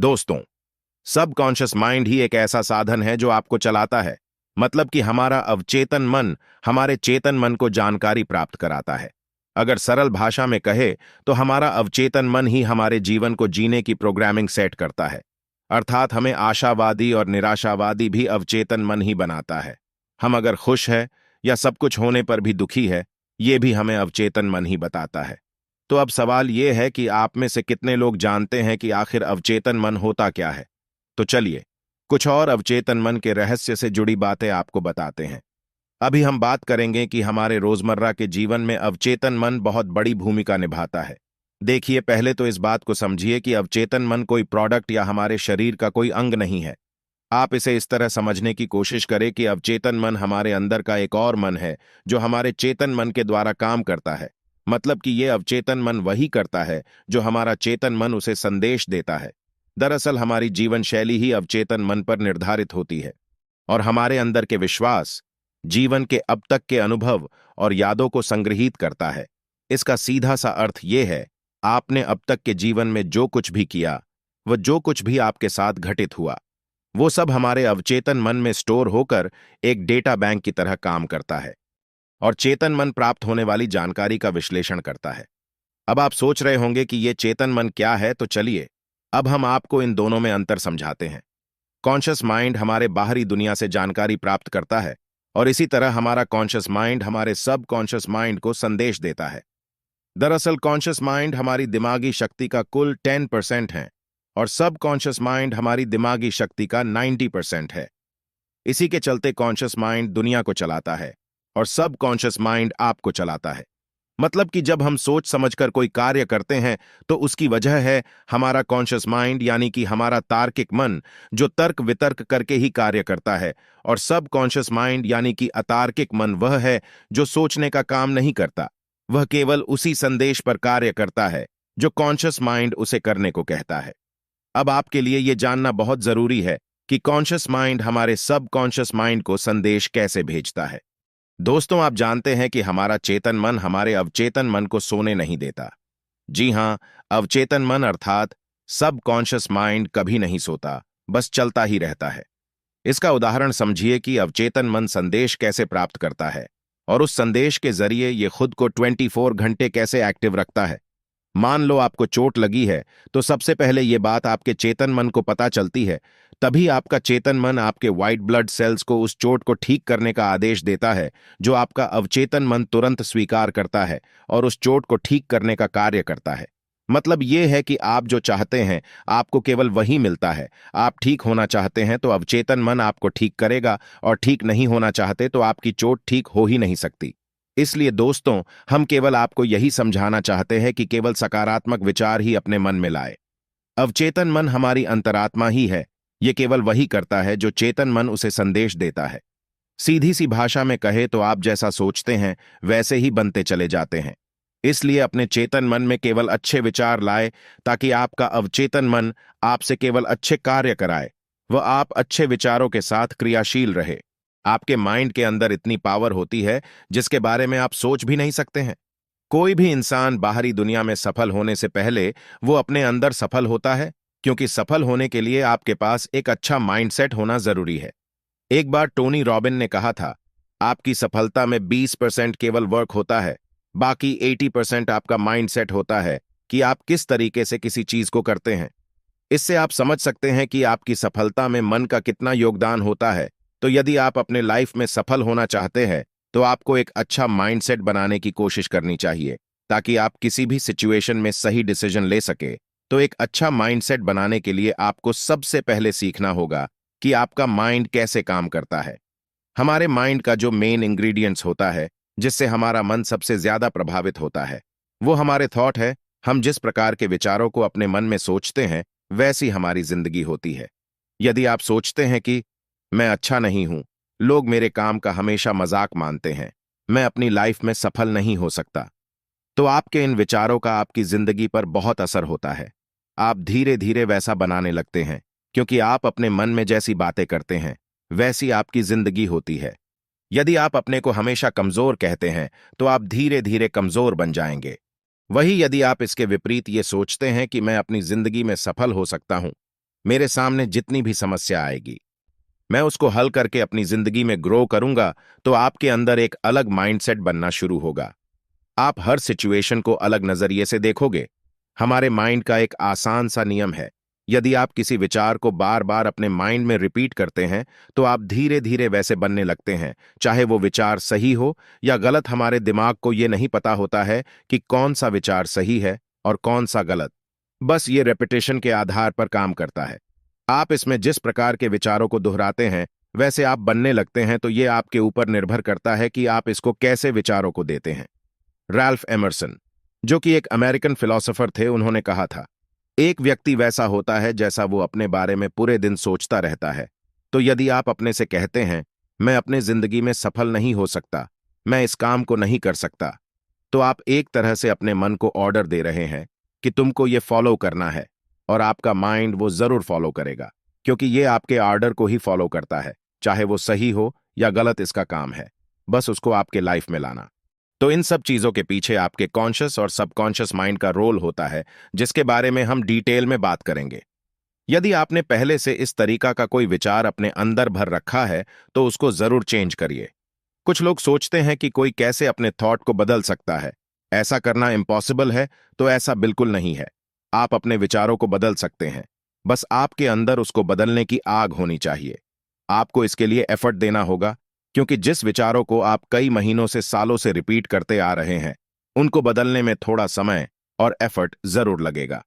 दोस्तों, subconscious mind ही एक ऐसा साधन है जो आपको चलाता है। मतलब कि हमारा अवचेतन मन हमारे चेतन मन को जानकारी प्राप्त कराता है। अगर सरल भाषा में कहे तो हमारा अवचेतन मन ही हमारे जीवन को जीने की प्रोग्रामिंग सेट करता है। अर्थात हमें आशावादी और निराशावादी भी अवचेतन मन ही बनाता है। हम अगर खुश है या सब कुछ होने पर भी दुखी है, ये भी हमें अवचेतन मन ही बताता है। तो अब सवाल यह है कि आप में से कितने लोग जानते हैं कि आखिर अवचेतन मन होता क्या है। तो चलिए कुछ और अवचेतन मन के रहस्य से जुड़ी बातें आपको बताते हैं। अभी हम बात करेंगे कि हमारे रोजमर्रा के जीवन में अवचेतन मन बहुत बड़ी भूमिका निभाता है। देखिए, पहले तो इस बात को समझिए कि अवचेतन मन कोई प्रोडक्ट या हमारे शरीर का कोई अंग नहीं है। आप इसे इस तरह समझने की कोशिश करें कि अवचेतन मन हमारे अंदर का एक और मन है जो हमारे चेतन मन के द्वारा काम करता है। मतलब कि ये अवचेतन मन वही करता है जो हमारा चेतन मन उसे संदेश देता है। दरअसल हमारी जीवन शैली ही अवचेतन मन पर निर्धारित होती है और हमारे अंदर के विश्वास जीवन के अब तक के अनुभव और यादों को संग्रहीत करता है। इसका सीधा सा अर्थ यह है, आपने अब तक के जीवन में जो कुछ भी किया, वह जो कुछ भी आपके साथ घटित हुआ, वो सब हमारे अवचेतन मन में स्टोर होकर एक डेटा बैंक की तरह काम करता है और चेतन मन प्राप्त होने वाली जानकारी का विश्लेषण करता है। अब आप सोच रहे होंगे कि ये चेतन मन क्या है, तो चलिए अब हम आपको इन दोनों में अंतर समझाते हैं। कॉन्शियस माइंड हमारे बाहरी दुनिया से जानकारी प्राप्त करता है और इसी तरह हमारा कॉन्शियस माइंड हमारे सब कॉन्शियस माइंड को संदेश देता है। दरअसल कॉन्शियस माइंड हमारी दिमागी शक्ति का कुल 10% है और सब कॉन्शियस माइंड हमारी दिमागी शक्ति का 90% है। इसी के चलते कॉन्शियस माइंड दुनिया को चलाता है और सब कॉन्शियस माइंड आपको चलाता है। मतलब कि जब हम सोच समझकर कोई कार्य करते हैं तो उसकी वजह है हमारा कॉन्शियस माइंड, यानी कि हमारा तार्किक मन जो तर्क वितर्क करके ही कार्य करता है, और सब कॉन्शियस माइंड यानी कि अतार्किक मन वह है जो सोचने का काम नहीं करता। वह केवल उसी संदेश पर कार्य करता है जो कॉन्शियस माइंड उसे करने को कहता है। अब आपके लिए यह जानना बहुत जरूरी है कि कॉन्शियस माइंड हमारे सब कॉन्शियस माइंड को संदेश कैसे भेजता है। दोस्तों, आप जानते हैं कि हमारा चेतन मन हमारे अवचेतन मन को सोने नहीं देता। जी हां, अवचेतन मन अर्थात सब कॉन्शियस माइंड कभी नहीं सोता, बस चलता ही रहता है। इसका उदाहरण समझिए कि अवचेतन मन संदेश कैसे प्राप्त करता है और उस संदेश के जरिए ये खुद को 24 घंटे कैसे एक्टिव रखता है। मान लो आपको चोट लगी है तो सबसे पहले ये बात आपके चेतन मन को पता चलती है। तभी आपका चेतन मन आपके व्हाइट ब्लड सेल्स को उस चोट को ठीक करने का आदेश देता है, जो आपका अवचेतन मन तुरंत स्वीकार करता है और उस चोट को ठीक करने का कार्य करता है। मतलब ये है कि आप जो चाहते हैं आपको केवल वही मिलता है। आप ठीक होना चाहते हैं तो अवचेतन मन आपको ठीक करेगा और ठीक नहीं होना चाहते तो आपकी चोट ठीक हो ही नहीं सकती। इसलिए दोस्तों, हम केवल आपको यही समझाना चाहते हैं कि केवल सकारात्मक विचार ही अपने मन में लाए। अवचेतन मन हमारी अंतरात्मा ही है। ये केवल वही करता है जो चेतन मन उसे संदेश देता है। सीधी सी भाषा में कहे तो आप जैसा सोचते हैं वैसे ही बनते चले जाते हैं। इसलिए अपने चेतन मन में केवल अच्छे विचार लाए ताकि आपका अवचेतन मन आपसे केवल अच्छे कार्य कराए। वह आप अच्छे विचारों के साथ क्रियाशील रहे। आपके माइंड के अंदर इतनी पावर होती है जिसके बारे में आप सोच भी नहीं सकते हैं। कोई भी इंसान बाहरी दुनिया में सफल होने से पहले वो अपने अंदर सफल होता है, क्योंकि सफल होने के लिए आपके पास एक अच्छा माइंडसेट होना जरूरी है। एक बार टोनी रॉबिन ने कहा था, आपकी सफलता में 20% केवल वर्क होता है, बाकी 80% आपका माइंडसेट होता है कि आप किस तरीके से किसी चीज को करते हैं। इससे आप समझ सकते हैं कि आपकी सफलता में मन का कितना योगदान होता है। तो यदि आप अपने लाइफ में सफल होना चाहते हैं तो आपको एक अच्छा माइंडसेट बनाने की कोशिश करनी चाहिए ताकि आप किसी भी सिचुएशन में सही डिसीजन ले सके। तो एक अच्छा माइंडसेट बनाने के लिए आपको सबसे पहले सीखना होगा कि आपका माइंड कैसे काम करता है। हमारे माइंड का जो मेन इंग्रेडिएंट्स होता है, जिससे हमारा मन सबसे ज्यादा प्रभावित होता है, वो हमारे थॉट है। हम जिस प्रकार के विचारों को अपने मन में सोचते हैं वैसी हमारी जिंदगी होती है। यदि आप सोचते हैं कि मैं अच्छा नहीं हूं, लोग मेरे काम का हमेशा मजाक मानते हैं, मैं अपनी लाइफ में सफल नहीं हो सकता, तो आपके इन विचारों का आपकी जिंदगी पर बहुत असर होता है। आप धीरे धीरे वैसा बनाने लगते हैं, क्योंकि आप अपने मन में जैसी बातें करते हैं वैसी आपकी जिंदगी होती है। यदि आप अपने को हमेशा कमजोर कहते हैं तो आप धीरे धीरे कमजोर बन जाएंगे। वही यदि आप इसके विपरीत ये सोचते हैं कि मैं अपनी जिंदगी में सफल हो सकता हूं, मेरे सामने जितनी भी समस्या आएगी, मैं उसको हल करके अपनी जिंदगी में ग्रो करूंगा, तो आपके अंदर एक अलग माइंडसेट बनना शुरू होगा। आप हर सिचुएशन को अलग नजरिए से देखोगे। हमारे माइंड का एक आसान सा नियम है, यदि आप किसी विचार को बार बार अपने माइंड में रिपीट करते हैं, तो आप धीरे धीरे वैसे बनने लगते हैं, चाहे वो विचार सही हो या गलत। हमारे दिमाग को ये नहीं पता होता है कि कौन सा विचार सही है और कौन सा गलत। बस ये रेपिटेशन के आधार पर काम करता है। आप इसमें जिस प्रकार के विचारों को दोहराते हैं, वैसे आप बनने लगते हैं। तो ये आपके ऊपर निर्भर करता है कि आप इसको कैसे विचारों को देते हैं। रैल्फ एमर्सन, जो कि एक अमेरिकन फिलोसोफर थे, उन्होंने कहा था, एक व्यक्ति वैसा होता है जैसा वो अपने बारे में पूरे दिन सोचता रहता है। तो यदि आप अपने से कहते हैं, मैं अपने जिंदगी में सफल नहीं हो सकता, मैं इस काम को नहीं कर सकता, तो आप एक तरह से अपने मन को ऑर्डर दे रहे हैं कि तुमको ये फॉलो करना है, और आपका माइंड वो जरूर फॉलो करेगा, क्योंकि ये आपके ऑर्डर को ही फॉलो करता है, चाहे वो सही हो या गलत। इसका काम है बस उसको आपके लाइफ में लाना। तो इन सब चीजों के पीछे आपके कॉन्शियस और सबकॉन्शियस माइंड का रोल होता है, जिसके बारे में हम डिटेल में बात करेंगे। यदि आपने पहले से इस तरीका का कोई विचार अपने अंदर भर रखा है, तो उसको जरूर चेंज करिए। कुछ लोग सोचते हैं कि कोई कैसे अपने थॉट को बदल सकता है, ऐसा करना इम्पॉसिबल है। तो ऐसा बिल्कुल नहीं है। आप अपने विचारों को बदल सकते हैं, बस आपके अंदर उसको बदलने की आग होनी चाहिए। आपको इसके लिए एफर्ट देना होगा, क्योंकि जिस विचारों को आप कई महीनों से सालों से रिपीट करते आ रहे हैं, उनको बदलने में थोड़ा समय और एफर्ट जरूर लगेगा।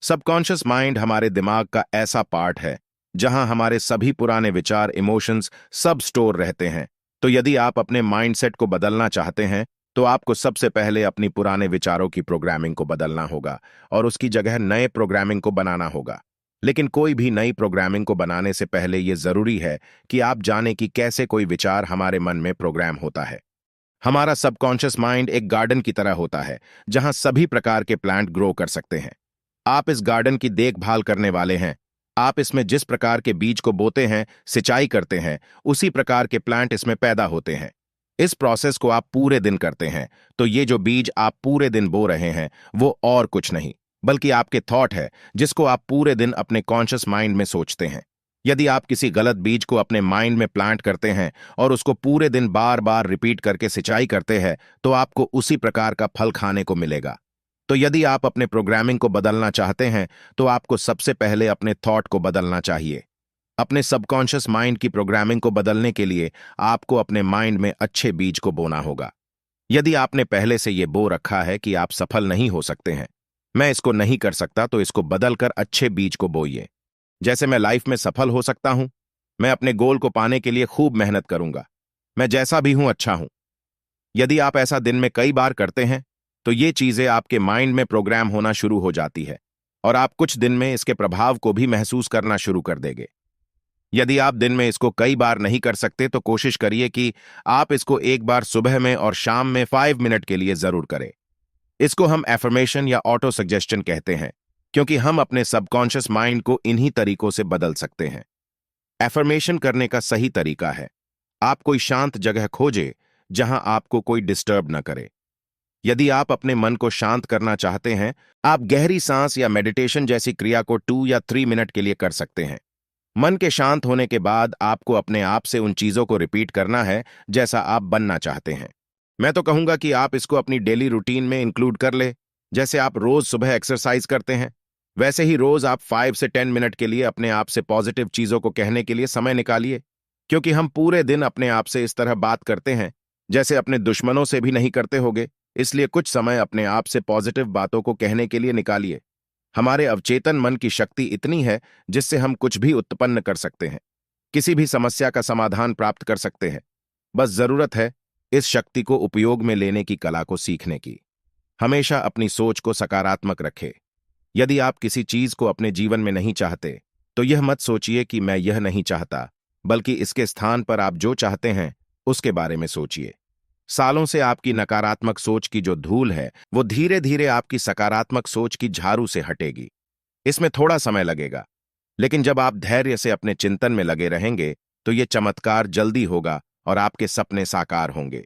सबकॉन्शियस माइंड हमारे दिमाग का ऐसा पार्ट है जहां हमारे सभी पुराने विचार, इमोशंस सब स्टोर रहते हैं। तो यदि आप अपने माइंडसेट को बदलना चाहते हैं, तो आपको सबसे पहले अपनी पुराने विचारों की प्रोग्रामिंग को बदलना होगा और उसकी जगह नए प्रोग्रामिंग को बनाना होगा। लेकिन कोई भी नई प्रोग्रामिंग को बनाने से पहले यह जरूरी है कि आप जानें कि कैसे कोई विचार हमारे मन में प्रोग्राम होता है। हमारा सबकॉन्शियस माइंड एक गार्डन की तरह होता है, जहां सभी प्रकार के प्लांट ग्रो कर सकते हैं। आप इस गार्डन की देखभाल करने वाले हैं। आप इसमें जिस प्रकार के बीज को बोते हैं, सिंचाई करते हैं, उसी प्रकार के प्लांट इसमें पैदा होते हैं। इस प्रोसेस को आप पूरे दिन करते हैं। तो ये जो बीज आप पूरे दिन बो रहे हैं, वो और कुछ नहीं बल्कि आपके थॉट है, जिसको आप पूरे दिन अपने कॉन्शियस माइंड में सोचते हैं। यदि आप किसी गलत बीज को अपने माइंड में प्लांट करते हैं और उसको पूरे दिन बार बार रिपीट करके सिंचाई करते हैं, तो आपको उसी प्रकार का फल खाने को मिलेगा। तो यदि आप अपने प्रोग्रामिंग को बदलना चाहते हैं, तो आपको सबसे पहले अपने थॉट को बदलना चाहिए। अपने सबकॉन्शियस माइंड की प्रोग्रामिंग को बदलने के लिए आपको अपने माइंड में अच्छे बीज को बोना होगा। यदि आपने पहले से ये बो रखा है कि आप सफल नहीं हो सकते हैं, मैं इसको नहीं कर सकता, तो इसको बदलकर अच्छे बीज को बोइए। जैसे मैं लाइफ में सफल हो सकता हूं, मैं अपने गोल को पाने के लिए खूब मेहनत करूंगा, मैं जैसा भी हूं अच्छा हूं। यदि आप ऐसा दिन में कई बार करते हैं, तो ये चीजें आपके माइंड में प्रोग्राम होना शुरू हो जाती है और आप कुछ दिन में इसके प्रभाव को भी महसूस करना शुरू कर देंगे। यदि आप दिन में इसको कई बार नहीं कर सकते, तो कोशिश करिए कि आप इसको एक बार सुबह में और शाम में 5 मिनट के लिए जरूर करें। इसको हम एफर्मेशन या ऑटो सजेशन कहते हैं, क्योंकि हम अपने सबकॉन्शियस माइंड को इन्हीं तरीकों से बदल सकते हैं। एफर्मेशन करने का सही तरीका है, आप कोई शांत जगह खोजें जहां आपको कोई डिस्टर्ब न करे। यदि आप अपने मन को शांत करना चाहते हैं, आप गहरी सांस या मेडिटेशन जैसी क्रिया को 2 या 3 मिनट के लिए कर सकते हैं। मन के शांत होने के बाद आपको अपने आप से उन चीजों को रिपीट करना है जैसा आप बनना चाहते हैं। मैं तो कहूंगा कि आप इसको अपनी डेली रूटीन में इंक्लूड कर ले। जैसे आप रोज सुबह एक्सरसाइज करते हैं, वैसे ही रोज आप 5 से 10 मिनट के लिए अपने आप से पॉजिटिव चीजों को कहने के लिए समय निकालिए। क्योंकि हम पूरे दिन अपने आप से इस तरह बात करते हैं जैसे अपने दुश्मनों से भी नहीं करते होगे, इसलिए कुछ समय अपने आप से पॉजिटिव बातों को कहने के लिए निकालिए। हमारे अवचेतन मन की शक्ति इतनी है जिससे हम कुछ भी उत्पन्न कर सकते हैं, किसी भी समस्या का समाधान प्राप्त कर सकते हैं। बस जरूरत है इस शक्ति को उपयोग में लेने की कला को सीखने की। हमेशा अपनी सोच को सकारात्मक रखें। यदि आप किसी चीज को अपने जीवन में नहीं चाहते, तो यह मत सोचिए कि मैं यह नहीं चाहता, बल्कि इसके स्थान पर आप जो चाहते हैं उसके बारे में सोचिए। सालों से आपकी नकारात्मक सोच की जो धूल है, वो धीरे धीरे आपकी सकारात्मक सोच की झाड़ू से हटेगी। इसमें थोड़ा समय लगेगा, लेकिन जब आप धैर्य से अपने चिंतन में लगे रहेंगे, तो ये चमत्कार जल्दी होगा और आपके सपने साकार होंगे।